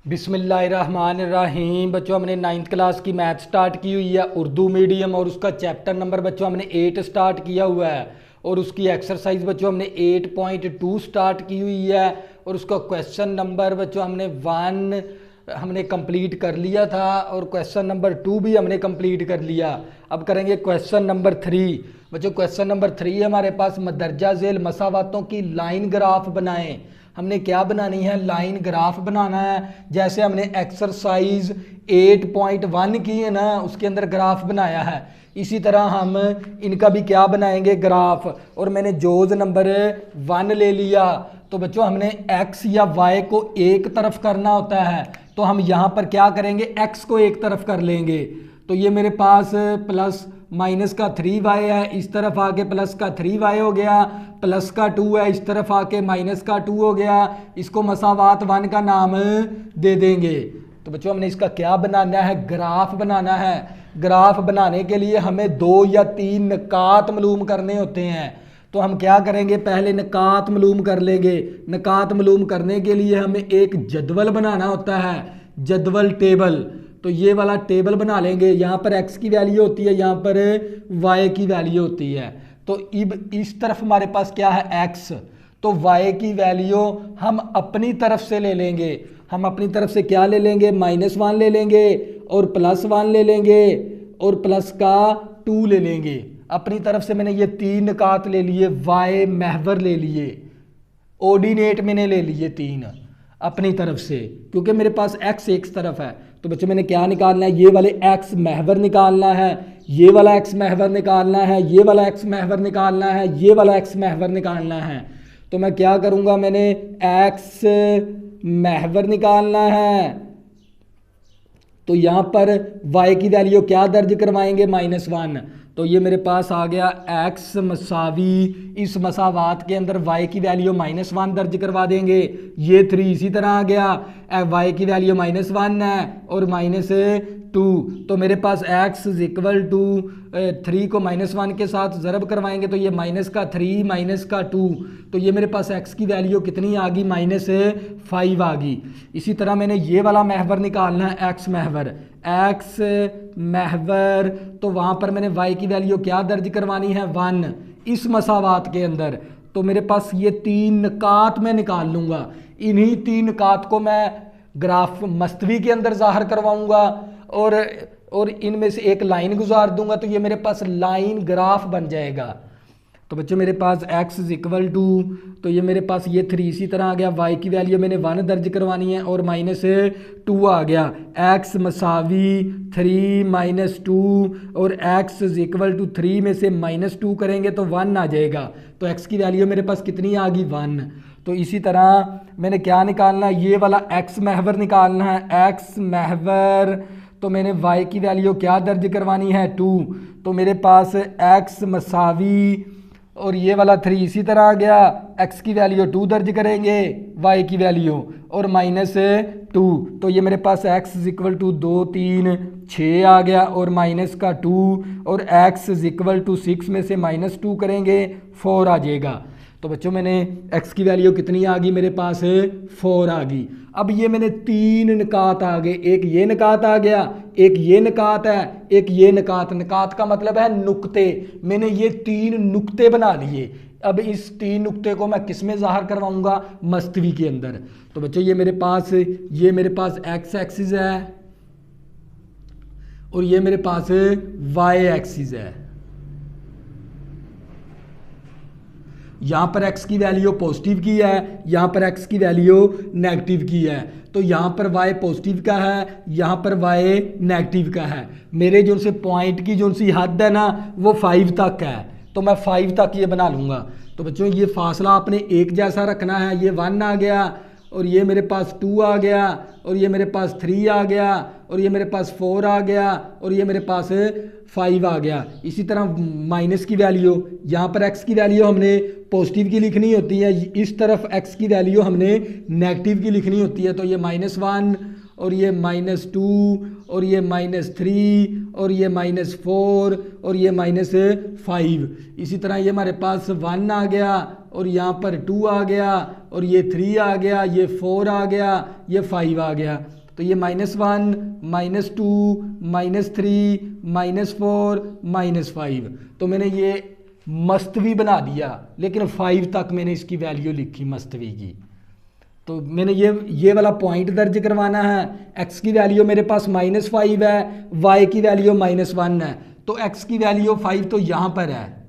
बिस्मिल्लाहिर्रहमानिर्रहीम। बच्चों हमने 9th क्लास की मैथ स्टार्ट की हुई है, उर्दू मीडियम, और उसका चैप्टर नंबर बच्चों हमने 8 स्टार्ट किया हुआ है। और उसकी एक्सरसाइज बच्चों हमने 8.2 स्टार्ट की हुई है। और उसका क्वेश्चन नंबर बच्चों हमने 1 हमने कंप्लीट कर लिया था, और क्वेश्चन नंबर 2 भी हमने कंप्लीट कर लिया। अब करेंगे क्वेश्चन नंबर 3। बच्चों क्वेश्चन नंबर 3 हमारे पास मदरजा झेल मसावातों की लाइन ग्राफ बनाएं। हमने क्या बनानी है? लाइन ग्राफ बनाना है। जैसे हमने एक्सरसाइज 8.1 की है ना, उसके अंदर ग्राफ बनाया है, इसी तरह हम इनका भी क्या बनाएंगे? ग्राफ। और मैंने जोज नंबर 1 ले लिया। तो बच्चों हमने x या y को एक तरफ करना होता है, तो हम यहाँ पर क्या करेंगे? x को एक तरफ कर लेंगे। तो ये मेरे पास प्लस माइनस का 3y है, इस तरफ आके प्लस का 3y हो गया, प्लस का 2 है, इस तरफ आके माइनस का 2 हो गया। इसको मसावात 1 का नाम दे देंगे। तो बच्चों हमने इसका क्या बनाना है? ग्राफ बनाना है। ग्राफ बनाने के लिए हमें 2 या 3 निकात मालूम करने होते हैं। तो हम क्या करेंगे? पहले निकात मालूम कर लेंगे। निकात मालूम करने के लिए हमें एक जदवल बनाना होता है, जदवल टेबल। तो ये वाला टेबल बना लेंगे। यहाँ पर x की वैल्यू होती है, यहाँ पर y की वैल्यू होती है। तो अब इस तरफ हमारे पास क्या है? x। तो y की वैल्यू हम अपनी तरफ से ले लेंगे। हम अपनी तरफ से क्या ले लेंगे? -1 ले लेंगे, और +1 ले लेंगे, और प्लस का 2 ले लेंगे। अपनी तरफ से मैंने ये 3 निकात ले लिए, y महवर ले लिए, ऑर्डिनेट मैंने ले लिए 3 अपनी तरफ से, क्योंकि मेरे पास x एक तरफ है। तो बच्चों मैंने क्या निकालना है? ये वाले x महवर निकालना है, ये वाला x महवर निकालना है, ये वाला x महवर निकालना है, ये वाला x महवर निकालना है। तो मैं क्या करूँगा? मैंने x महवर निकालना है, तो यहाँ पर y की वैल्यू क्या दर्ज करवाएंगे? -1। तो ये मेरे पास आ गया x मसावी, इस मसावात के अंदर y की वैल्यू -1 दर्ज करवा देंगे। ये 3 इसी तरह आ गया, y की वैल्यू -1 है और -2। तो मेरे पास x = 3 को -1 के साथ ज़रब करवाएंगे, तो ये -3 -2। तो ये मेरे पास x की वैल्यू कितनी आ गई? -5 आ गई। इसी तरह मैंने ये वाला महवर निकालना है, x महवर। x महवर, तो वहाँ पर मैंने y की वैल्यू क्या दर्ज करवानी है? 1 इस मसावात के अंदर। तो मेरे पास ये 3 निकात मैं निकाल लूँगा। इन्हीं 3 निकात को मैं ग्राफ मस्तवी के अंदर ज़ाहिर करवाऊँगा, और इनमें से एक लाइन गुजार दूंगा, तो ये मेरे पास लाइन ग्राफ बन जाएगा। तो बच्चों मेरे पास x = तो ये मेरे पास ये 3 इसी तरह आ गया, y की वैल्यू मैंने 1 दर्ज करवानी है, और -2 आ गया। x = 3 - 2, और x = 3 में से -2 करेंगे तो 1 आ जाएगा। तो x की वैल्यू मेरे पास कितनी आ गई? 1। तो इसी तरह मैंने क्या निकालना है? ये वाला x महवर निकालना है। x महवर, तो मैंने y की वैल्यू क्या दर्ज करवानी है? 2। तो मेरे पास x = और ये वाला 3 इसी तरह आ गया, x की वैल्यू 2 दर्ज करेंगे, y की वैल्यू, और -2। तो ये मेरे पास x = 2 3 6 आ गया, और -2, और x = 6 में से -2 करेंगे, 4 आ जाएगा। तो बच्चों मैंने x की वैल्यू कितनी आ गई? मेरे पास 4 आ गई। अब ये मैंने 3 निकात आ गए, एक ये निकात आ गया, एक ये निकात है, एक ये निकात। निकात का मतलब है नुक्ते। मैंने ये 3 नुक्ते बना लिए। अब इस 3 नुक्ते को मैं किस में ज़ाहिर करवाऊंगा? मस्तवी के अंदर। तो बच्चों ये मेरे पास x एक्सिस है, और ये मेरे पास y एक्सिस है। यहाँ पर x की वैल्यू पॉजिटिव की है, यहाँ पर x की वैल्यू नेगेटिव की है। तो यहाँ पर y पॉजिटिव का है, यहाँ पर y नेगेटिव का है। मेरे जो से पॉइंट की जो सी हद है ना, वो 5 तक है, तो मैं 5 तक ये बना लूँगा। तो बच्चों ये फासला आपने एक जैसा रखना है। ये 1 आ गया, और ये मेरे पास 2 आ गया, और ये मेरे पास 3 आ गया, और ये मेरे पास 4 आ गया, और ये मेरे पास 5 आ गया। इसी तरह माइनस की वैल्यू, यहाँ पर x की वैल्यू हमने पॉजिटिव की लिखनी होती है, इस तरफ x की वैल्यू हमने नेगेटिव की लिखनी होती है। तो ये -1, और ये -2, और ये -3, और ये -4, और ये -5। इसी तरह ये हमारे पास 1 आ गया, और यहाँ पर 2 आ गया और ये 3 आ गया, ये 4 आ गया, ये 5 आ गया। तो ये -1 -2 -3 -4 -5, तो मैंने ये मस्तवी बना दिया, लेकिन 5 तक मैंने इसकी वैल्यू लिखी मस्तवी की। तो मैंने ये वाला पॉइंट दर्ज करवाना है। x की वैल्यू मेरे पास -5 है, y की वैल्यू -1 है, तो x की वैल्यू 5 तो यहाँ पर है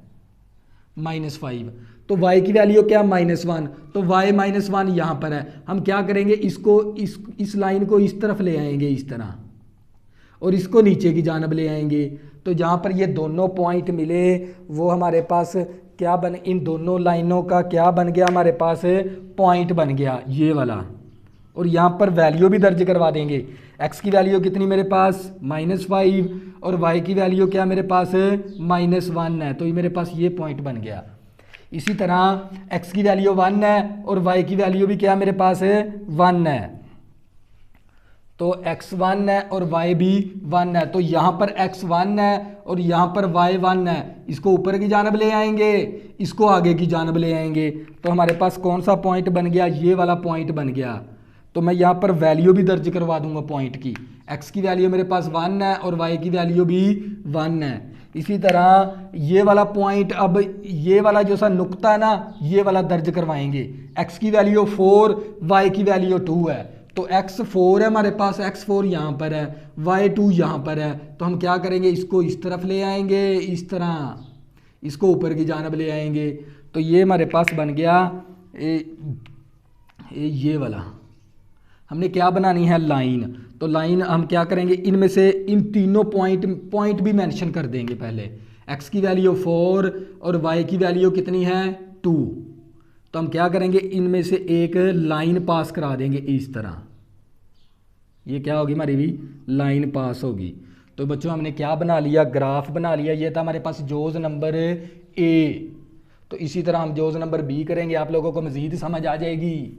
-5, तो y की वैल्यू क्या -1, तो y -1 यहाँ पर है। हम क्या करेंगे, इसको इस लाइन को इस तरफ ले आएंगे इस तरह, और इसको नीचे की जानब ले आएंगे। तो जहाँ पर ये दोनों पॉइंट मिले वो हमारे पास क्या बन, इन दोनों लाइनों का क्या बन गया, हमारे पास पॉइंट बन गया ये वाला। और यहाँ पर वैल्यू भी दर्ज करवा देंगे। x की वैल्यू कितनी मेरे पास -5 और y की वैल्यू क्या मेरे पास -1 है, तो ये मेरे पास ये पॉइंट बन गया। इसी तरह x की वैल्यू 1 है और y की वैल्यू भी क्या मेरे पास 1 है, तो x 1 है और y भी 1 है, तो यहाँ पर x 1 है और यहाँ पर y 1 है। इसको ऊपर की जानब ले आएंगे, इसको आगे की जानब ले आएंगे, तो हमारे पास कौन सा पॉइंट बन गया, ये वाला पॉइंट बन गया। तो मैं यहाँ पर वैल्यू भी दर्ज करवा दूंगा पॉइंट की। x की वैल्यू मेरे पास 1 है और y की वैल्यू भी 1 है। इसी तरह ये वाला पॉइंट, अब ये वाला जो सा नुक्ता है ना, ये वाला दर्ज करवाएंगे। x की वैल्यू 4, y की वैल्यू 2 है, तो x4 है हमारे पास, x4 यहाँ पर है, y2 यहाँ पर है। तो हम क्या करेंगे, इसको इस तरफ ले आएंगे, इस तरह इसको ऊपर की जानब ले आएंगे। तो ये हमारे पास बन गया ये वाला। हमने क्या बनानी है, लाइन। तो लाइन हम क्या करेंगे, इनमें से इन तीनों पॉइंट भी मेंशन कर देंगे पहले। x की वैल्यू 4 और y की वैल्यू कितनी है 2, तो हम क्या करेंगे, इनमें से एक लाइन पास करा देंगे इस तरह। ये क्या होगी, हमारी भी लाइन पास होगी। तो बच्चों हमने क्या बना लिया, ग्राफ बना लिया। ये था हमारे पास जोज नंबर ए। तो इसी तरह हम जोज नंबर बी करेंगे, आप लोगों को मज़ीद समझ आ जाएगी।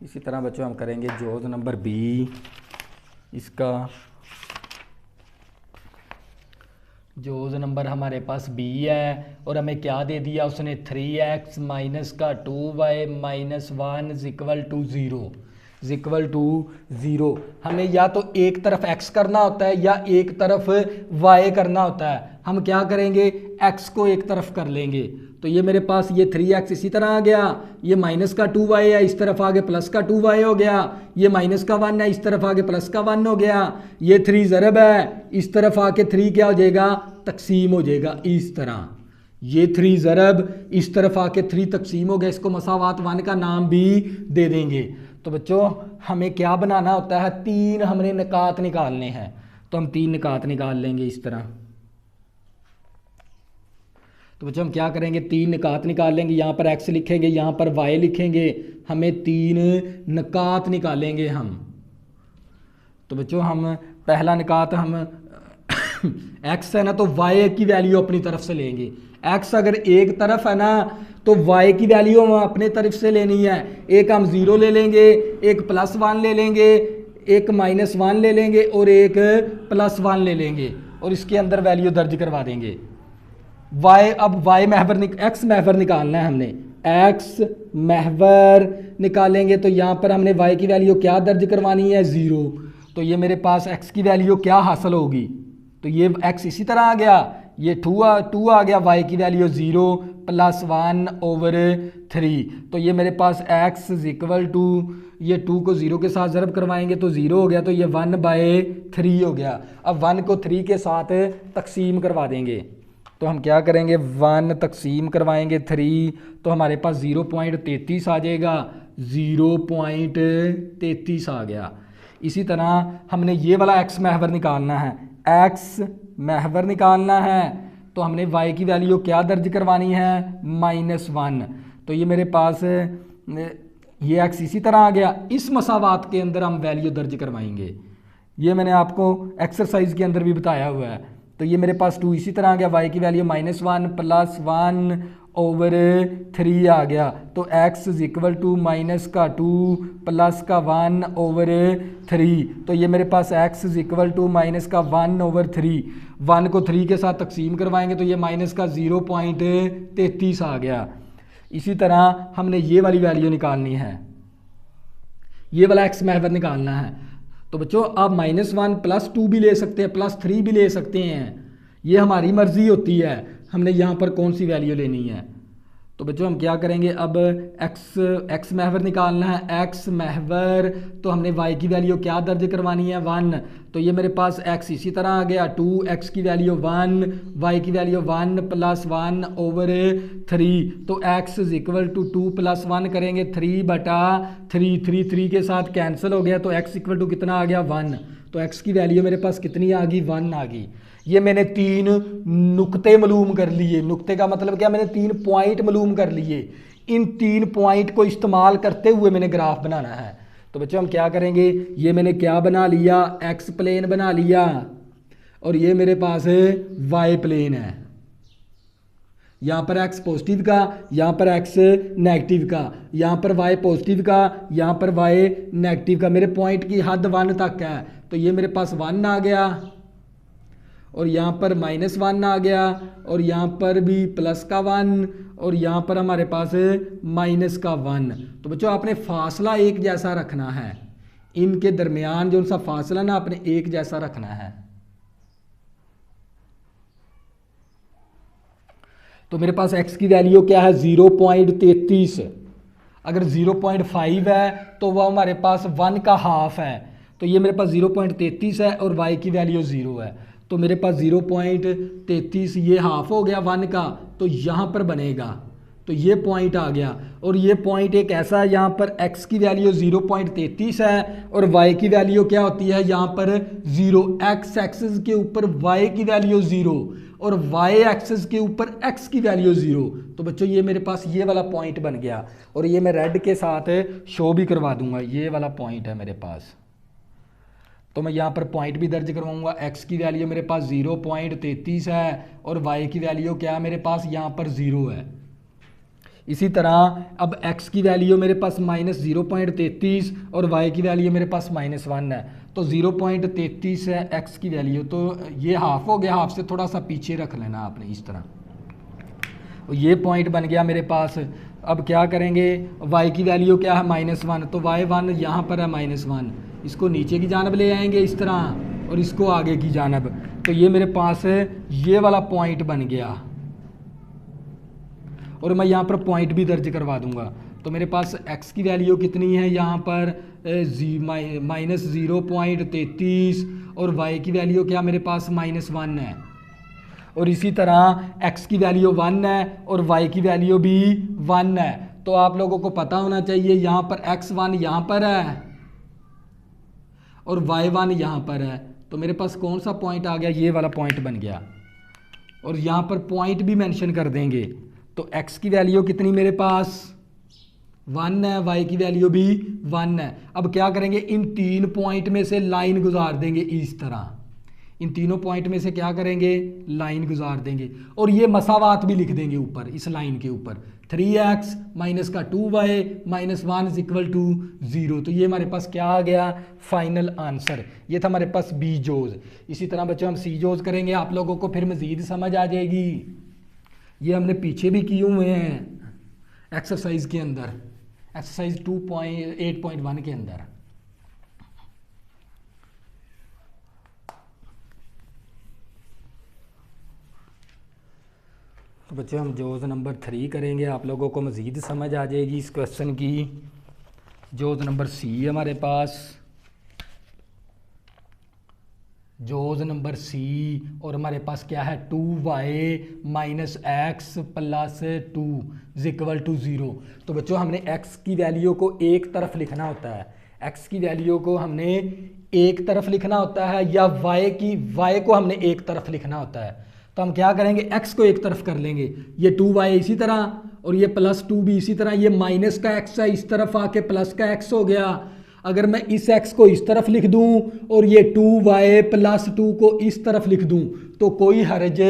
इसी तरह बच्चों हम करेंगे जोज नंबर बी। इसका जोज नंबर हमारे पास बी है और हमें क्या दे दिया उसने, 3x माइनस का 2y माइनस 1 इक्वल टू 0। हमें या तो एक तरफ x करना होता है या एक तरफ y करना होता है। हम क्या करेंगे, x को एक तरफ कर लेंगे। तो ये मेरे पास ये 3x इसी तरह आ गया, ये माइनस का 2y है, इस तरफ आगे प्लस का 2y हो गया, ये माइनस का 1 है, इस तरफ आगे प्लस का 1 हो गया, ये 3 ज़रब है, इस तरफ आके 3 क्या हो जाएगा, तकसीम हो जाएगा इस तरह। ये 3 ज़रब इस तरफ आके 3 तकसीम हो गया, इसको मसावात 1 का नाम भी दे देंगे। तो बच्चों हमें क्या बनाना होता है, 3 हमने निकात निकालने हैं। तो हम 3 निकात निकाल लेंगे इस तरह। तो बच्चों हम क्या करेंगे, 3 निकात निकाल लेंगे। यहाँ पर x लिखेंगे, यहाँ पर y लिखेंगे, हमें 3 निकात निकालेंगे हम। तो बच्चों हम पहला निकात हम x है ना, तो y की वैल्यू अपनी तरफ से लेंगे। x अगर एक तरफ है ना, तो y की वैल्यू हम अपने तरफ से लेनी है। एक हम 0 ले लेंगे, एक +1 ले लेंगे, एक -1 ले लेंगे और एक +1 ले लेंगे, और इसके अंदर वैल्यू दर्ज करवा देंगे। अब x महवर निकालना है हमने, x महवर निकालेंगे। तो यहाँ पर हमने y की वैल्यू क्या दर्ज करवानी है, 0। तो ये मेरे पास x की वैल्यू क्या हासिल होगी, तो ये x इसी तरह आ गया, ये 2 आ गया, y की वैल्यू 0 + 1/3। तो ये मेरे पास x इक्वल टू, ये 2 को 0 के साथ ज़रब करवाएंगे तो 0 हो गया, तो ये 1/3 हो गया। अब 1 को 3 के साथ तकसीम करवा देंगे। तो हम क्या करेंगे, 1 तकसीम करवाएंगे 3, तो हमारे पास 0.33 आ जाएगा, 0.33 आ गया। इसी तरह हमने ये वाला x महवर निकालना है, x महवर निकालना है। तो हमने y की वैल्यू क्या दर्ज करवानी है, -1। तो ये मेरे पास ये x इसी तरह आ गया। इस मसावात के अंदर हम वैल्यू दर्ज करवाएंगे, ये मैंने आपको एक्सरसाइज के अंदर भी बताया हुआ है। तो ये मेरे पास 2 इसी तरह आ गया, y की वैल्यू -1 + 1 ओवर 3 आ गया। तो x is equal to minus का 2 प्लस का 1 ओवर 3। तो ये मेरे पास x is equal to minus का 1 ओवर 3, 1 को 3 के साथ तकसीम करवाएंगे तो ये माइनस का 0.33 आ गया। इसी तरह हमने ये वाली वैल्यू निकालनी है, ये वाला x महवर निकालना है। तो बच्चों आप -1 +2 भी ले सकते हैं, +3 भी ले सकते हैं, ये हमारी मर्जी होती है हमने यहाँ पर कौन सी वैल्यू लेनी है। तो बच्चों हम क्या करेंगे, अब x महवर निकालना है। x महवर तो हमने y की वैल्यू क्या दर्ज करवानी है, 1। तो ये मेरे पास x इसी तरह आ गया, 2, x की वैल्यू 1, y की वैल्यू 1 + 1 ओवर 3। तो x इज इक्वल टू 2 + 1 करेंगे 3/3, 3 के साथ कैंसिल हो गया तो x इक्वल टू कितना आ गया, 1। तो x की वैल्यू मेरे पास कितनी आ गई, 1 आ गई। ये मैंने 3 नुक्ते मालूम कर लिए। नुक्ते का मतलब क्या, मैंने 3 पॉइंट मालूम कर लिए। इन 3 पॉइंट को इस्तेमाल करते हुए मैंने ग्राफ बनाना है। तो बच्चों हम क्या करेंगे, ये मैंने क्या बना लिया, एक्स प्लेन बना लिया और ये मेरे पास है वाई प्लेन है। यहाँ पर x पॉजिटिव का, यहाँ पर x नेगेटिव का, यहाँ पर y पॉजिटिव का, यहाँ पर y नेगेटिव का। मेरे पॉइंट की हद 1 तक है तो ये मेरे पास 1 आ गया और यहाँ पर -1 आ गया और यहाँ पर भी प्लस का 1 और यहाँ पर हमारे पास माइनस का 1। तो बच्चों आपने फासला एक जैसा रखना है, इनके दरमियान जो सा फासला ना आपने एक जैसा रखना है। तो मेरे पास x की वैल्यू क्या है, 0.33। अगर 0.5 है तो वह हमारे पास 1 का हाफ है। तो ये मेरे पास 0.33 है और y की वैल्यू 0 है। तो मेरे पास 0.33 ये हाफ हो गया 1 का, तो यहाँ पर बनेगा। तो ये पॉइंट आ गया और ये पॉइंट एक ऐसा है, यहाँ पर x की वैल्यू 0.33 है और y की वैल्यू क्या होती है, यहाँ पर 0। x एक्सिस के ऊपर y की वैल्यू 0 और y एक्सिस के ऊपर x की वैल्यू 0। तो बच्चों ये मेरे पास ये वाला पॉइंट बन गया और ये मैं रेड के साथ शो भी करवा दूंगा। ये वाला पॉइंट है मेरे पास, तो मैं यहाँ पर पॉइंट भी दर्ज करवाऊंगा। x की वैल्यू मेरे पास 0.33 है और y की वैल्यू क्या है मेरे पास, यहाँ पर 0 है। इसी तरह अब x की वैल्यू मेरे पास -0.33 और y की वैल्यू मेरे पास -1 है। तो 0.33 है x की वैल्यू, तो ये हाफ हो गया, हाफ से थोड़ा सा पीछे रख लेना आपने इस तरह। तो ये पॉइंट बन गया मेरे पास। अब क्या करेंगे, y की वैल्यू क्या है, -1। तो y1 यहाँ पर है -1, इसको नीचे की जानब ले आएंगे इस तरह और इसको आगे की जानब। तो ये मेरे पास ये वाला पॉइंट बन गया और मैं यहाँ पर पॉइंट भी दर्ज करवा दूंगा। तो मेरे पास x की वैल्यू कितनी है, यहाँ पर -0.33 और y की वैल्यू क्या मेरे पास -1 है। और इसी तरह x की वैल्यू 1 है और y की वैल्यू भी 1 है। तो आप लोगों को पता होना चाहिए, यहाँ पर x1 यहाँ पर है और y1 यहाँ पर है। तो मेरे पास कौन सा पॉइंट आ गया, ये वाला पॉइंट बन गया और यहाँ पर पॉइंट भी मेंशन कर देंगे। तो x की वैल्यू कितनी मेरे पास 1 है, y की वैल्यू भी 1 है। अब क्या करेंगे, इन 3 पॉइंट में से लाइन गुजार देंगे इस तरह। इन तीनों पॉइंट में से क्या करेंगे, लाइन गुजार देंगे और ये मसावात भी लिख देंगे ऊपर, इस लाइन के ऊपर 3x माइनस का 2y -1 इज इक्वल टू 0। तो ये हमारे पास क्या आ गया, फाइनल आंसर। ये था हमारे पास बी जोज। इसी तरह बच्चों हम सी जोज करेंगे, आप लोगों को फिर मज़ीद समझ आ जाएगी। ये हमने पीछे भी किए हुए हैं एक्सरसाइज के अंदर, एक्सरसाइज 8.1 के अंदर। तो बच्चों हम जोज़ नंबर 3 करेंगे, आप लोगों को मज़ीद समझ आ जाएगी इस क्वेश्चन की। जोज़ नंबर सी हमारे पास, जोज़ नंबर सी और हमारे पास क्या है 2y -x + 2 is equal to 0। तो बच्चों हमने x की वैल्यू को एक तरफ लिखना होता है, x की वैल्यू को हमने एक तरफ लिखना होता है या y को हमने एक तरफ लिखना होता है। तो हम क्या करेंगे, x को एक तरफ कर लेंगे, ये 2y इसी तरह और ये +2 भी इसी तरह। ये माइनस का x है, इस तरफ आके प्लस का x हो गया। अगर मैं इस x को इस तरफ लिख दूं और ये 2y + 2 को इस तरफ लिख दूं तो कोई हर्ज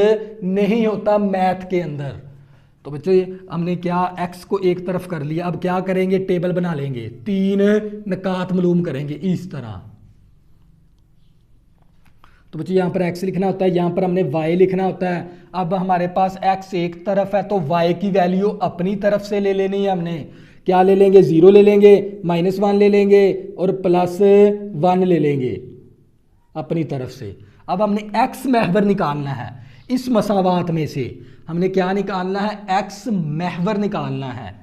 नहीं होता मैथ के अंदर। तो बच्चों ये हमने क्या x को एक तरफ कर लिया। अब क्या करेंगे, टेबल बना लेंगे, 3 निकात मालूम करेंगे इस तरह। तो बच्चों यहाँ पर x लिखना होता है, यहाँ पर हमने y लिखना होता है। अब हमारे पास x एक तरफ है तो y की वैल्यू अपनी तरफ से ले लेनी है। हमने क्या ले लेंगे, 0 ले लेंगे, -1 ले लेंगे और +1 ले लेंगे अपनी तरफ से। अब हमने x महवर निकालना है। इस मसावात में से हमने क्या निकालना है, x महवर निकालना है।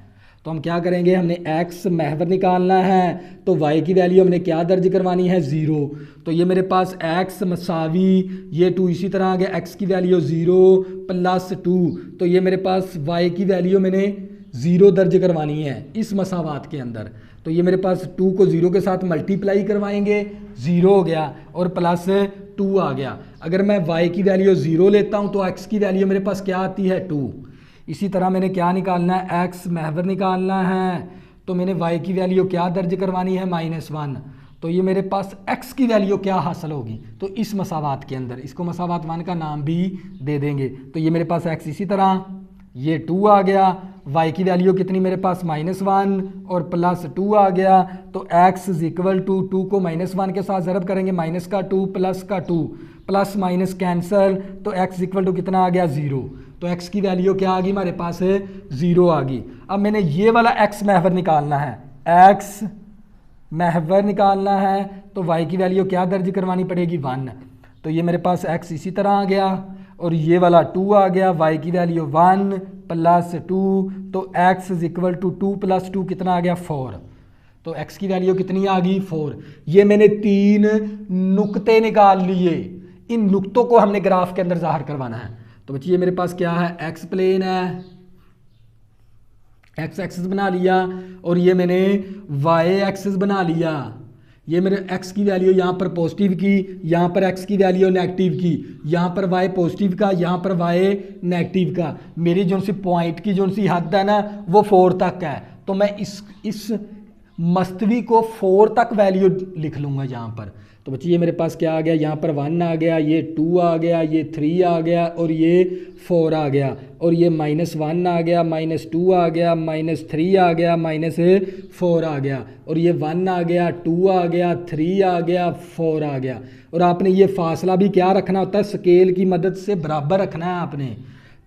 तो हम क्या करेंगे, हमने x महवर निकालना है तो y की वैल्यू हमने क्या दर्ज करवानी है, 0। तो ये मेरे पास x मसावी ये 2 इसी तरह आ गया, x की वैल्यू 0 +2। तो ये मेरे पास y की वैल्यू मैंने 0 दर्ज करवानी है इस मसावात के अंदर। तो ये मेरे पास 2 को 0 के साथ मल्टीप्लाई करवाएंगे, 0 हो गया और +2 आ गया। अगर मैं y की वैल्यू 0 लेता हूँ तो x की वैल्यू मेरे पास क्या आती है, 2। इसी तरह मैंने क्या निकालना है, x महवर निकालना है। तो मैंने y की वैल्यू क्या दर्ज करवानी है, -1। तो ये मेरे पास x की वैल्यू क्या हासिल होगी, तो इस मसावात के अंदर इसको मसावात 1 का नाम भी दे देंगे। तो ये मेरे पास x इसी तरह ये 2 आ गया, y की वैल्यू कितनी मेरे पास -1 और +2 आ गया। तो x = 2 को -1 के साथ ज़रब करेंगे, -2 +2 प्लस माइनस कैंसल, तो x = कितना आ गया, 0। तो x की वैल्यू क्या आ गई हमारे पास, 0 आ गई। अब मैंने ये वाला x महवर निकालना है, x महवर निकालना है तो y की वैल्यू क्या दर्ज करवानी पड़ेगी, 1। तो ये मेरे पास x इसी तरह आ गया और ये वाला 2 आ गया, y की वैल्यू 1 +2। तो x = 2 + 2 कितना आ गया, 4। तो x की वैल्यू कितनी आ गई, 4। ये मैंने 3 नुक्ते निकाल लिए, इन नुक्तों को हमने ग्राफ के अंदर ज़ाहिर करवाना है। तो बच्चे ये मेरे पास क्या है, x प्लेन है, x एक्सिस बना लिया और ये मैंने y एक्सिस बना लिया। ये मेरे x की वैल्यू यहाँ पर पॉजिटिव की, यहाँ पर x की वैल्यू नेगेटिव की, यहाँ पर y पॉजिटिव का, यहाँ पर y नेगेटिव का। मेरी जो सी पॉइंट की जो सी हद है ना वो 4 तक है, तो मैं इस मस्तवी को 4 तक वैल्यू लिख लूँगा यहाँ पर। तो बच्चे ये मेरे पास क्या आ गया, यहाँ पर 1 आ गया, ये 2 आ गया, ये 3 आ गया और ये 4 आ गया, और ये -1 आ गया, -2 आ गया, -3 आ गया, -4 आ गया, और ये 1 आ गया, 2 आ गया, 3 आ गया, 4 आ गया। और आपने ये फासला भी क्या रखना होता है, स्केल की मदद से बराबर रखना है आपने।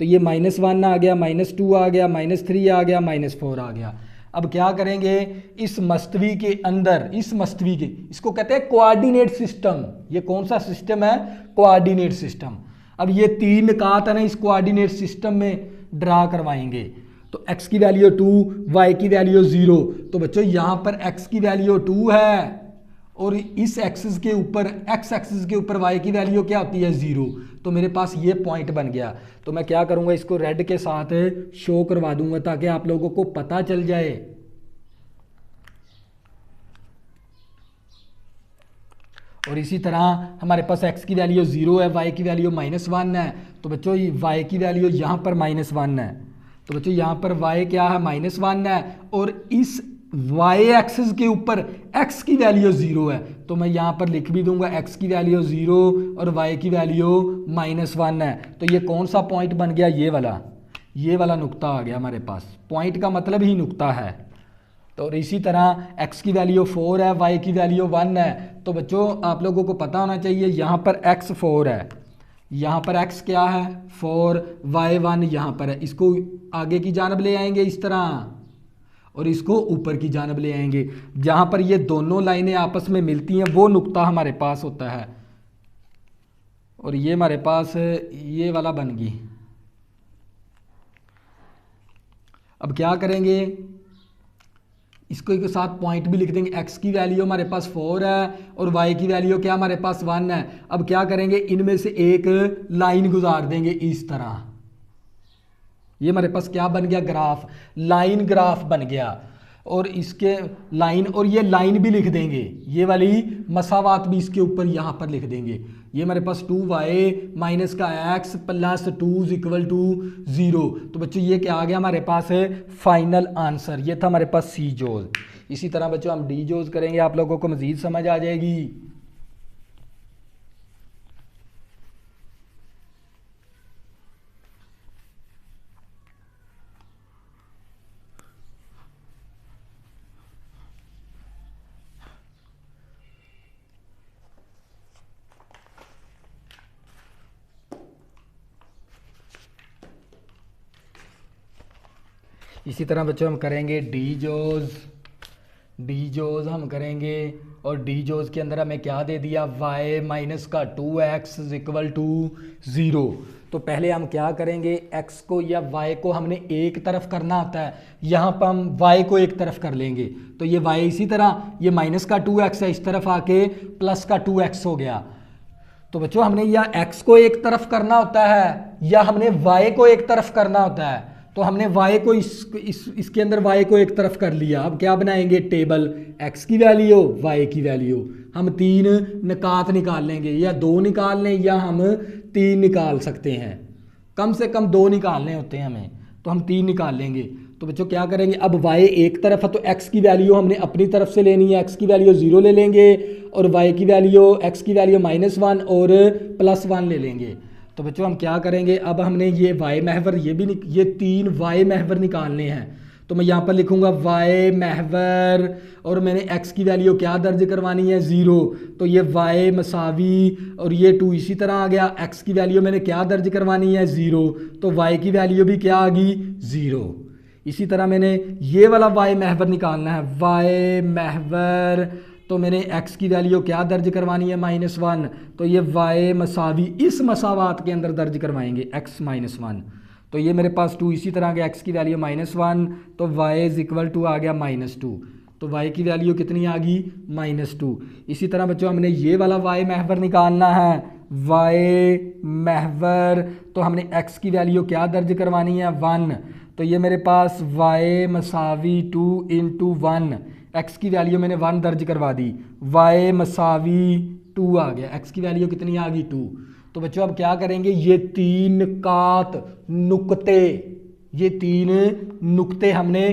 तो ये -1 आ गया, -2 आ गया, -3 आ गया, -4 आ गया। अब क्या करेंगे, इस मस्तवी के अंदर, इस मस्तवी के, इसको कहते हैं कोऑर्डिनेट सिस्टम। ये कौन सा सिस्टम है, कोऑर्डिनेट सिस्टम। अब ये 3 निकात है ना, इस कोऑर्डिनेट सिस्टम में ड्रा करवाएंगे। तो x की वैल्यू 2, y की वैल्यू 0। तो बच्चों यहाँ पर x की वैल्यू 2 है और इस एक्सिस के ऊपर, x एक्सिस के ऊपर y की वैल्यू क्या होती है, 0। तो मेरे पास ये पॉइंट बन गया। तो मैं क्या करूँगा, इसको रेड के साथ शो करवा दूंगा ताकि आप लोगों को पता चल जाए। और इसी तरह हमारे पास x की वैल्यू 0 है, y की वैल्यू -1 है। तो बच्चों y की वैल्यू यहाँ पर -1 है। तो बच्चों यहाँ पर y क्या है, -1 है, और इस y एक्सिस के ऊपर x की वैल्यू 0 है। तो मैं यहाँ पर लिख भी दूंगा x की वैल्यू 0 और y की वैल्यू -1 है। तो ये कौन सा पॉइंट बन गया, ये वाला नुक्ता आ गया हमारे पास। पॉइंट का मतलब ही नुक्ता है। तो और इसी तरह x की वैल्यू 4 है, y की वैल्यू 1 है। तो बच्चों आप लोगों को पता होना चाहिए, यहाँ पर x 4 है, यहाँ पर x क्या है, 4, y 1 यहाँ पर है। इसको आगे की जानब ले आएंगे इस तरह और इसको ऊपर की जानब ले आएंगे। जहाँ पर ये दोनों लाइनें आपस में मिलती हैं वो नुक्ता हमारे पास होता है, और ये हमारे पास ये वाला बन गई। अब क्या करेंगे, इसको एक साथ पॉइंट भी लिख देंगे। x की वैल्यू हमारे पास 4 है और y की वैल्यू क्या हमारे पास 1 है। अब क्या करेंगे, इनमें से एक लाइन गुजार देंगे इस तरह। ये हमारे पास क्या बन गया, ग्राफ, लाइन ग्राफ बन गया। और इसके लाइन, और ये लाइन भी लिख देंगे, ये वाली मसावात भी इसके ऊपर यहाँ पर लिख देंगे। ये हमारे पास 2y माइनस का x प्लस 2 = 0। तो बच्चों ये क्या आ गया हमारे पास है, फाइनल आंसर। ये था हमारे पास सी जोज। इसी तरह बच्चों हम डी जोज करेंगे, आप लोगों को मजीद समझ आ जाएगी। इसी तरह बच्चों हम करेंगे डी जोज हम करेंगे, और डी जोज के अंदर हमें क्या दे दिया, y माइनस का 2x इज इक्वल टू 0। तो पहले हम क्या करेंगे, x को या y को हमने एक तरफ करना होता है, यहाँ पर हम y को एक तरफ कर लेंगे। तो ये y इसी तरह, ये माइनस का 2x है, इस तरफ आके प्लस का 2x हो गया। तो बच्चों हमने या x को एक तरफ करना होता है या हमने y को एक तरफ करना होता है। तो हमने y को इसके अंदर y को एक तरफ कर लिया। अब क्या बनाएंगे, टेबल, x की वैल्यू y की वैल्यू, हम 3 निकात निकाल लेंगे, या 2 निकाल लें या हम 3 निकाल सकते हैं, कम से कम 2 निकालने होते हैं हमें, तो हम 3 निकाल लेंगे। तो बच्चों क्या करेंगे, अब y एक तरफ है तो x की वैल्यू हमने अपनी तरफ से लेनी है, x की वैल्यू 0 ले लेंगे और y की वैल्यू, x की वैल्यू -1 और +1 ले लेंगे। तो बच्चों हम क्या करेंगे, अब हमने ये y महवर, ये 3 y महवर निकालने हैं। तो मैं यहाँ पर लिखूंगा y महवर, और मैंने x की वैल्यू क्या दर्ज करवानी है, 0। तो ये y मसावी और ये 2 इसी तरह आ गया, x की वैल्यू मैंने क्या दर्ज करवानी है, 0। तो y की वैल्यू भी क्या आ गई, 0। इसी तरह मैंने ये वाला y महवर निकालना है, y महवर, तो मैंने x की वैल्यू क्या दर्ज करवानी है, -1। तो ये y मसावी इस मसावात के अंदर दर्ज करवाएंगे, x -1। तो ये मेरे पास 2 इसी तरह के, x की वैल्यू -1, तो y इज इक्वल टू आ गया -2। तो y की वैल्यू कितनी आ गई, -2। इसी तरह बच्चों हमने ये वाला y महवर निकालना है, y महवर, तो हमने x की वैल्यू क्या दर्ज करवानी है, 1। तो ये मेरे पास y मसावी 2 × 1, x की वैल्यू मैंने 1 दर्ज करवा दी, y मसावी 2 आ गया, x की वैल्यू कितनी आ गई, 2। तो बच्चों अब क्या करेंगे, ये 3 कात नुक्ते, ये 3 नुक्ते हमने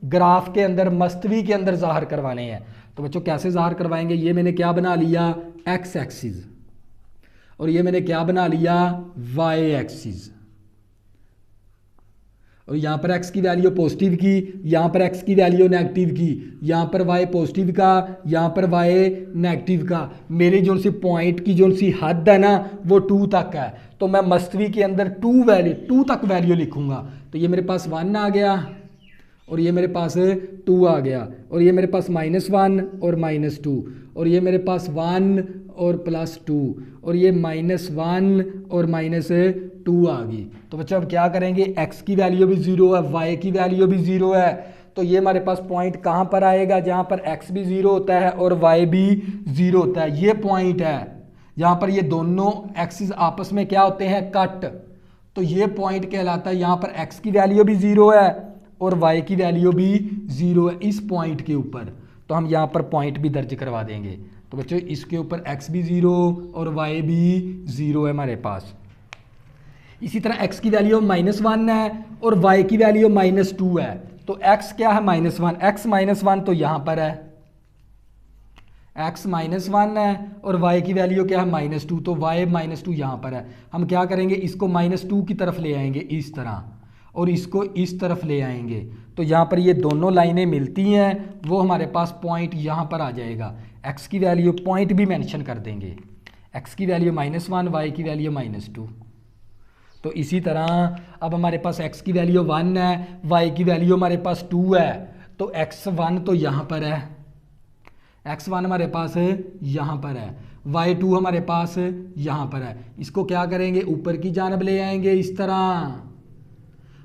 ग्राफ के अंदर, मस्तवी के अंदर ज़ाहिर करवाने हैं। तो बच्चों कैसे ज़ाहिर करवाएंगे, ये मैंने क्या बना लिया, x एक्सिस, और ये मैंने क्या बना लिया, y एक्सिस, और यहाँ पर x की वैल्यू पॉजिटिव की, यहाँ पर x की वैल्यू नेगेटिव की, यहाँ पर y पॉजिटिव का, यहाँ पर y नेगेटिव का। मेरी जो सी पॉइंट की जो सी हद है ना, वो 2 तक है, तो मैं मस्तवी के अंदर 2 तक वैल्यू लिखूंगा। तो ये मेरे पास 1 आ गया, और ये मेरे पास 2 आ गया, और ये मेरे पास -1 और -2, और ये मेरे पास 1 और +2, और ये -1 और -2 आ गई। तो बच्चों अब क्या करेंगे, x की वैल्यू भी 0 है, y की वैल्यू भी 0 है, तो ये हमारे पास पॉइंट कहाँ पर आएगा, जहाँ पर x भी 0 होता है और y भी 0 होता है। ये पॉइंट है जहाँ पर ये दोनों एक्सिस आपस में क्या होते हैं, कट। तो ये पॉइंट कहलाता है, यहाँ पर x की वैल्यू भी 0 है और y की वैल्यू भी 0 है इस पॉइंट के ऊपर। तो हम यहाँ पर पॉइंट भी दर्ज करवा देंगे। तो बच्चों इसके ऊपर x भी 0 और y भी 0 है हमारे पास। इसी तरह x की वैल्यू -1 है और y की वैल्यू -2 है। तो x क्या है, -1, x -1 तो यहाँ पर है, x -1 है, और y की वैल्यू क्या है, -2, तो y -2 यहाँ पर है। हम क्या करेंगे, इसको -2 की तरफ ले आएंगे इस तरह, और इसको इस तरफ ले आएंगे। तो यहाँ पर ये दोनों लाइनें मिलती हैं, वो हमारे पास पॉइंट यहाँ पर आ जाएगा। x की वैल्यू पॉइंट भी मेंशन कर देंगे, x की वैल्यू -1, y की वैल्यू -2। तो इसी तरह अब हमारे पास x की वैल्यू 1 है, y की वैल्यू हमारे पास 2 है, तो x1 तो यहाँ पर है, x1 हमारे पास यहाँ पर है, y2 हमारे पास यहाँ पर है। इसको क्या करेंगे, ऊपर की जानब ले आएंगे इस तरह,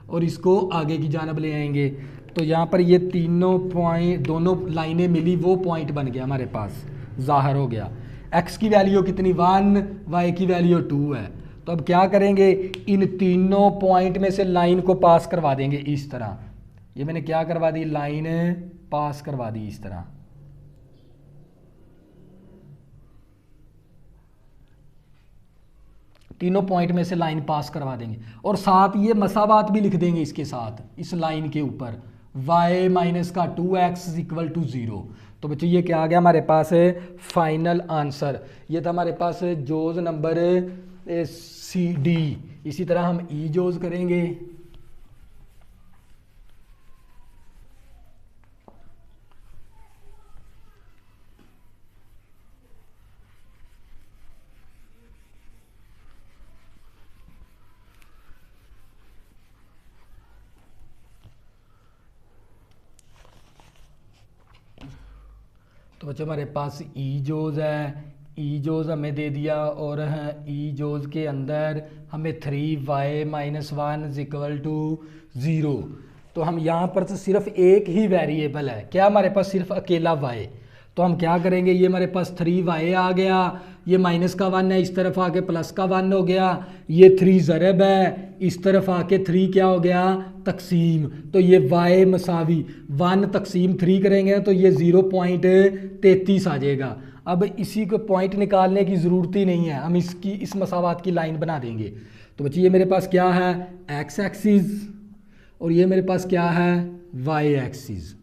और इसको आगे की जानब ले आएंगे। तो यहाँ पर ये तीनों पॉइंट, दोनों लाइनें मिली, वो पॉइंट बन गया हमारे पास, ज़ाहिर हो गया। x की वैल्यू कितनी, 1, y की वैल्यू 2 है। तो अब क्या करेंगे, इन तीनों पॉइंट में से लाइन को पास करवा देंगे इस तरह। ये मैंने क्या करवा दी, लाइन पास करवा दी इस तरह। तीनों पॉइंट में से लाइन पास करवा देंगे, और साथ ये मसावात भी लिख देंगे इसके साथ, इस लाइन के ऊपर, y माइनस का 2x = 0। तो बच्चों ये क्या आ गया हमारे पास, फाइनल आंसर। ये था हमारे पास जोज नंबर CD। इसी तरह हम ई जोज करेंगे। तो बच्चों हमारे पास ई जोज है, ई जोज हमें दे दिया और ई जोज के अंदर हमें 3y - 1 = 0। तो हम यहाँ पर तो सिर्फ एक ही वेरिएबल है, क्या हमारे पास सिर्फ अकेला y। तो हम क्या करेंगे, ये हमारे पास 3y आ गया, ये माइनस का 1 है, इस तरफ आके प्लस का 1 हो गया, ये 3 ज़रब है, इस तरफ आके 3 क्या हो गया, तकसीम। तो ये y मसावी 1 तकसीम 3 करेंगे तो ये 0.33 आ जाएगा। अब इसी को पॉइंट निकालने की ज़रूरत ही नहीं है, हम इस मसावात की लाइन बना देंगे। तो बच्चे ये मेरे पास क्या है, x एक्सिस, और ये मेरे पास क्या है, y एक्सिस।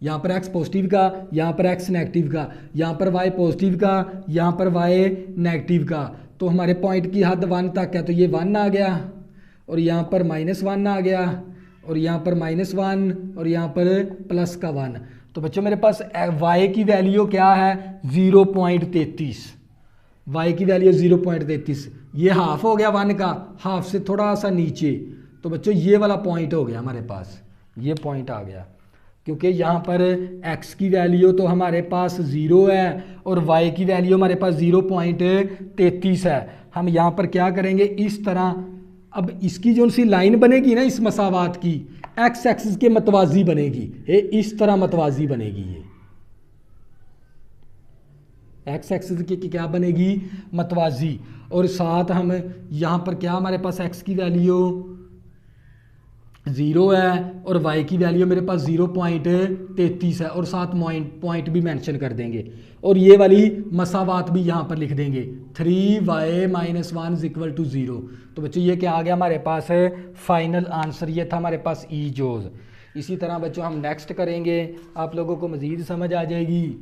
यहाँ पर x पॉजिटिव का, यहाँ पर x नेगेटिव का, यहाँ पर y पॉजिटिव का, यहाँ पर y नेगेटिव का। तो हमारे पॉइंट की हद 1 तक है, तो ये 1 आ गया, और यहाँ पर -1 आ गया, और यहाँ पर -1, और यहाँ पर प्लस का 1। तो बच्चों मेरे पास y की वैल्यू क्या है, 0.33। y की वैल्यू 0.33, ये हाफ हो गया 1 का, हाफ से थोड़ा सा नीचे। तो बच्चों ये वाला पॉइंट हो गया हमारे पास, ये पॉइंट आ गया, क्योंकि यहाँ पर x की वैल्यू तो हमारे पास 0 है और y की वैल्यू हमारे पास 0.33 है। हम यहाँ पर क्या करेंगे, इस तरह, अब इसकी जो सी लाइन बनेगी ना इस मसावात की, x एक्सिस के मतवाजी बनेगी, इस तरह मतवाजी बनेगी, ये x एक्सिस की क्या बनेगी, मतवाजी। और साथ हम यहाँ पर क्या, हमारे पास x की वैल्यू 0 है और y की वैल्यू मेरे पास 0.33 है, और साथ पॉइंट भी मेंशन कर देंगे, और ये वाली मसावात भी यहाँ पर लिख देंगे, 3y - 1 = 0। तो बच्चों ये क्या आ गया हमारे पास है, फाइनल आंसर ये था हमारे पास ई जोज। इसी तरह बच्चों हम नेक्स्ट करेंगे, आप लोगों को मज़ीद समझ आ जाएगी।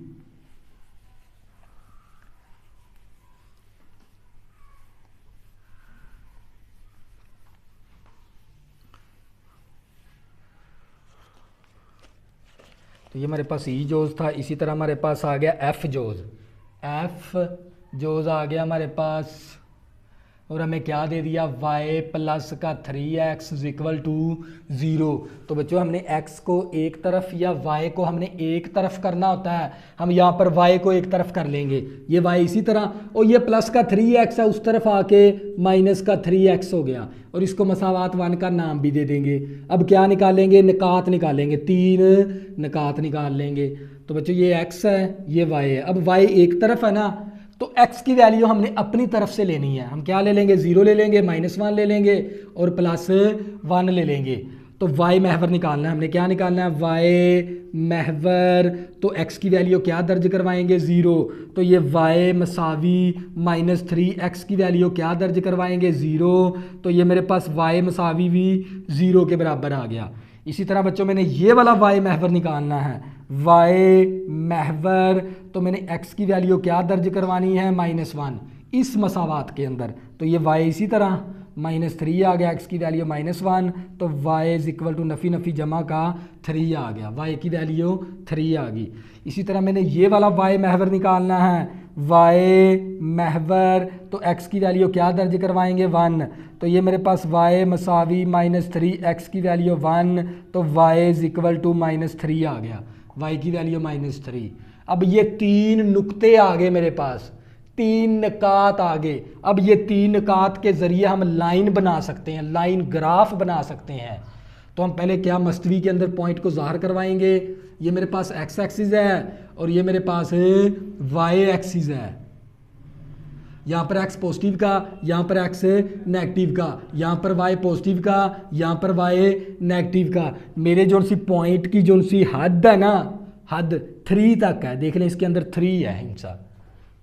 तो ये हमारे पास ई जोज था। इसी तरह हमारे पास आ गया एफ जोज, एफ जोज आ गया हमारे पास, और हमें क्या दे दिया, y + का 3x = 0। तो बच्चों हमने x को एक तरफ या y को हमने एक तरफ करना होता है, हम यहाँ पर y को एक तरफ कर लेंगे, ये y इसी तरह, और ये प्लस का 3x है, उस तरफ आके माइनस का 3x हो गया, और इसको मसावात 1 का नाम भी दे देंगे। अब क्या निकालेंगे, निकात निकालेंगे, 3 निकात निकाल लेंगे। तो बच्चों ये x है, ये y है। अब y एक तरफ है ना, तो x की वैल्यू हमने अपनी तरफ से लेनी है। हम क्या ले लेंगे, 0 ले लेंगे, -1 ले लेंगे और +1 ले लेंगे। तो y महवर निकालना है, हमने क्या निकालना है, y महवर। तो x की वैल्यू क्या दर्ज करवाएंगे, 0। तो ये y मसावी -3x की वैल्यू क्या दर्ज करवाएंगे, 0। तो ये मेरे पास y मसावी भी 0 के बराबर आ गया। इसी तरह बच्चों मैंने ये वाला y महवर निकालना है, y महवर। तो मैंने x की वैल्यू क्या दर्ज करवानी है, -1 इस मसावात के अंदर। तो ये y इसी तरह -3 आ गया, x की वैल्यू -1, तो y = नफ़ी नफ़ी जमा का 3 आ गया, y की वैल्यू 3 आ गई। इसी तरह मैंने ये वाला y महवर निकालना है, y महवर। तो x की वैल्यू क्या दर्ज करवाएंगे, 1। तो ये मेरे पास y मसावी -3x की वैल्यू 1, तो y = -3 आ गया, y की वैल्यू -3। अब ये 3 नुक्ते आ गए मेरे पास, 3 निकात आ गए। अब ये 3 निकात के ज़रिए हम लाइन बना सकते हैं, लाइन ग्राफ बना सकते हैं। तो हम पहले क्या, मस्तवी के अंदर पॉइंट को ज़ाहिर करवाएंगे। ये मेरे पास x एक्सिस है और ये मेरे पास y एक्सिस है। यहाँ पर x पॉजिटिव का, यहाँ पर x नेगेटिव का, यहाँ पर y पॉजिटिव का, यहाँ पर y नेगेटिव का। मेरे जो सी पॉइंट की जो सी हद है ना, हद 3 तक है, देख लें इसके अंदर 3 है हिंसा,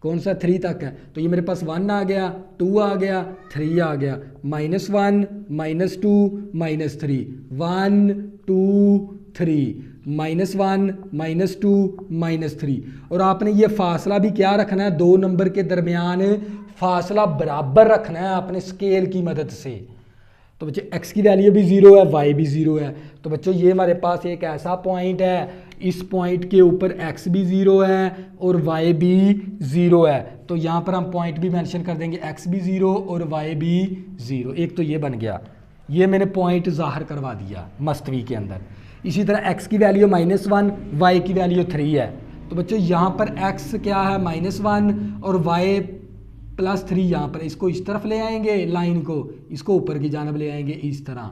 कौन सा 3 तक है। तो ये मेरे पास 1 आ गया, 2 आ गया, 3 आ गया, -1 -2 -3, 1 2 3, -1 -2 -3। और आपने ये फासला भी क्या रखना है, 2 नंबर के दरमियान फासला बराबर रखना है आपने स्केल की मदद से। तो बच्चे x की वैल्यू भी 0 है, y भी 0 है। तो बच्चों ये हमारे पास एक ऐसा पॉइंट है, इस पॉइंट के ऊपर x भी 0 है और y भी 0 है। तो यहाँ पर हम पॉइंट भी मेंशन कर देंगे, x भी 0 और y भी 0। एक तो ये बन गया, ये मैंने पॉइंट ज़ाहिर करवा दिया मस्तवी के अंदर। इसी तरह x की वैल्यू -1, y की वैल्यू 3 है। तो बच्चों यहाँ पर x क्या है -1 और y +3 यहाँ पर, इसको इस तरफ ले आएंगे लाइन को, इसको ऊपर की जानब ले आएंगे इस तरह।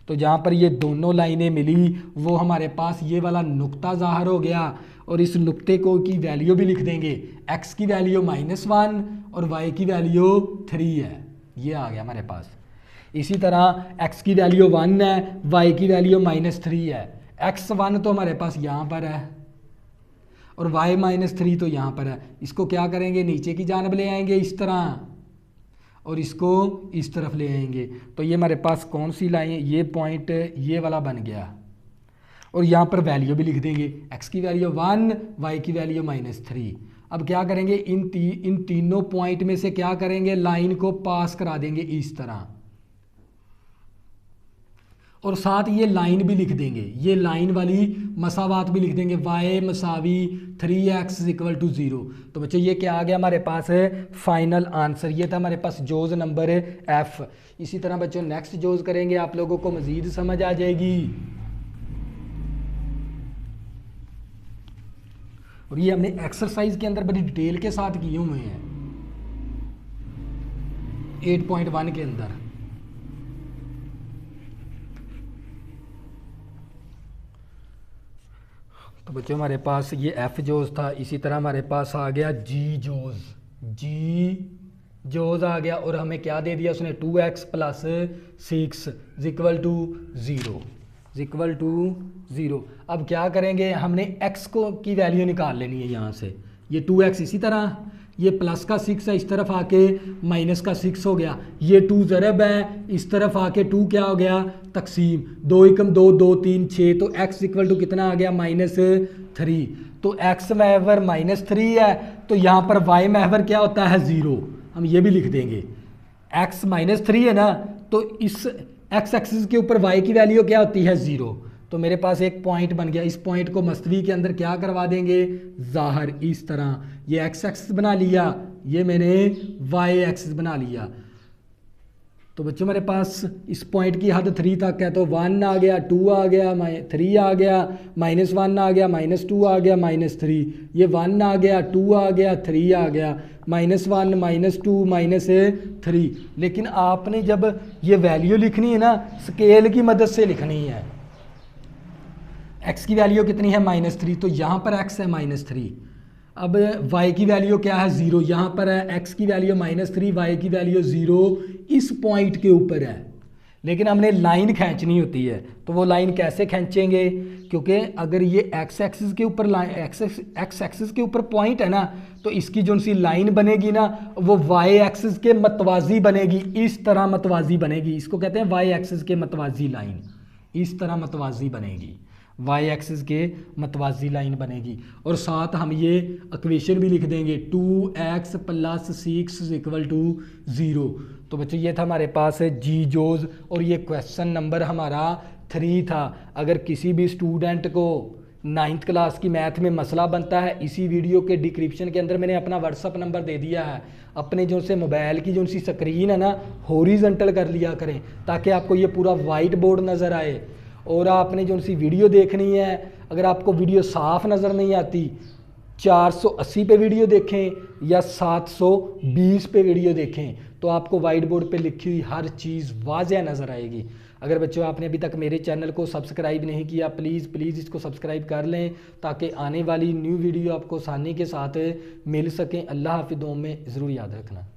तो जहाँ पर ये दोनों लाइनें मिली वो हमारे पास ये वाला नुक्ता ज़ाहिर हो गया और इस नुक्ते को की वैल्यू भी लिख देंगे। x की वैल्यू -1 और y की वैल्यू 3 है, ये आ गया हमारे पास। इसी तरह x की वैल्यू 1 है, y की वैल्यू -3 है। x1 तो हमारे पास यहाँ पर है और y -3 तो यहाँ पर है। इसको क्या करेंगे, नीचे की जानब ले आएंगे इस तरह और इसको इस तरफ ले आएंगे। तो ये हमारे पास कौन सी लाइन, ये पॉइंट ये वाला बन गया और यहाँ पर वैल्यू भी लिख देंगे। x की वैल्यू 1, y की वैल्यू -3। अब क्या करेंगे, इन तीनों पॉइंट में से क्या करेंगे, लाइन को पास करा देंगे इस तरह और साथ ये लाइन भी लिख देंगे, ये लाइन वाली मसावात भी लिख देंगे, y = 3x = 0। तो बच्चों ये क्या आ गया हमारे पास है फाइनल आंसर, ये था हमारे पास जोज़ नंबर F। इसी तरह बच्चों नेक्स्ट जोज़ करेंगे, आप लोगों को मज़ीद समझ आ जाएगी। और ये हमने एक्सरसाइज के अंदर बड़ी डिटेल के साथ किए हुए हैं 8.1 के अंदर। तो बच्चों हमारे पास ये एफ जोज था, इसी तरह हमारे पास आ गया जी जोज आ गया और हमें क्या दे दिया उसने 2x + 6 = 0। अब क्या करेंगे, हमने x को की वैल्यू निकाल लेनी है यहाँ से। ये 2x इसी तरह, ये प्लस का 6 है, इस तरफ आके माइनस का 6 हो गया। ये 2 ज़रब है, इस तरफ आके 2 क्या हो गया, तकसीम। 2 × 2 2 3 6, तो x = कितना आ गया, -3। तो x महवर -3 है, तो यहाँ पर y महवर क्या होता है, 0। हम ये भी लिख देंगे, x -3 है ना, तो इस x एक्सिस के ऊपर y की वैल्यू क्या होती है, 0। तो मेरे पास एक पॉइंट बन गया, इस पॉइंट को मस्तवी के अंदर क्या करवा देंगे, ज़ाहिर इस तरह। ये x एक्सिस बना लिया, ये मैंने y एक्सिस बना लिया। तो बच्चों मेरे पास इस पॉइंट की हद 3 तक है, तो 1 आ गया, 2 आ गया, 3 आ गया, -1 आ गया, -2 आ गया, -3। ये 1 आ गया, 2 आ गया, 3 आ गया, -1 -2 -3। लेकिन आपने जब ये वैल्यू लिखनी है ना, स्केल की मदद से लिखनी है। x की वैल्यू कितनी है, -3, तो यहाँ पर x है -3। अब y की वैल्यू क्या है, 0। यहाँ पर है x की वैल्यू -3, y की वैल्यू 0 इस पॉइंट के ऊपर है। लेकिन हमने लाइन खींचनी होती है, तो वो लाइन कैसे खींचेंगे, क्योंकि अगर ये x एक्सिस के ऊपर x एक्सिस के ऊपर पॉइंट है ना, तो इसकी जो सी लाइन बनेगी ना, वो y एक्सिस के मतवाजी बनेगी, इस तरह मतवाजी बनेगी। इसको कहते हैं y एक्सिस के मतवाजी लाइन, इस तरह मतवाजी बनेगी, y एक्सिस के मतवाजी लाइन बनेगी। और साथ हम ये इक्वेशन भी लिख देंगे, 2x + 6 = 0। तो बच्चों ये था हमारे पास जी जोज और ये क्वेश्चन नंबर हमारा 3 था। अगर किसी भी स्टूडेंट को 9th क्लास की मैथ में मसला बनता है, इसी वीडियो के डिस्क्रिप्शन के अंदर मैंने अपना व्हाट्सअप नंबर दे दिया है। अपने जो से मोबाइल की जो सी स्क्रीन है ना, हॉरिजॉन्टल कर लिया करें, ताकि आपको ये पूरा वाइट बोर्ड नज़र आए। और आपने जो सी वीडियो देखनी है, अगर आपको वीडियो साफ़ नज़र नहीं आती, 480 पे वीडियो देखें या 720 पे वीडियो देखें, तो आपको वाइट बोर्ड पे लिखी हुई हर चीज़ वाज़ेह नज़र आएगी। अगर बच्चों आपने अभी तक मेरे चैनल को सब्सक्राइब नहीं किया, प्लीज़ इसको सब्सक्राइब कर लें, ताकि आने वाली न्यू वीडियो आपको आसानी के साथ मिल सकें। अल्लाह हाफ़िज़, में ज़रूर याद रखना।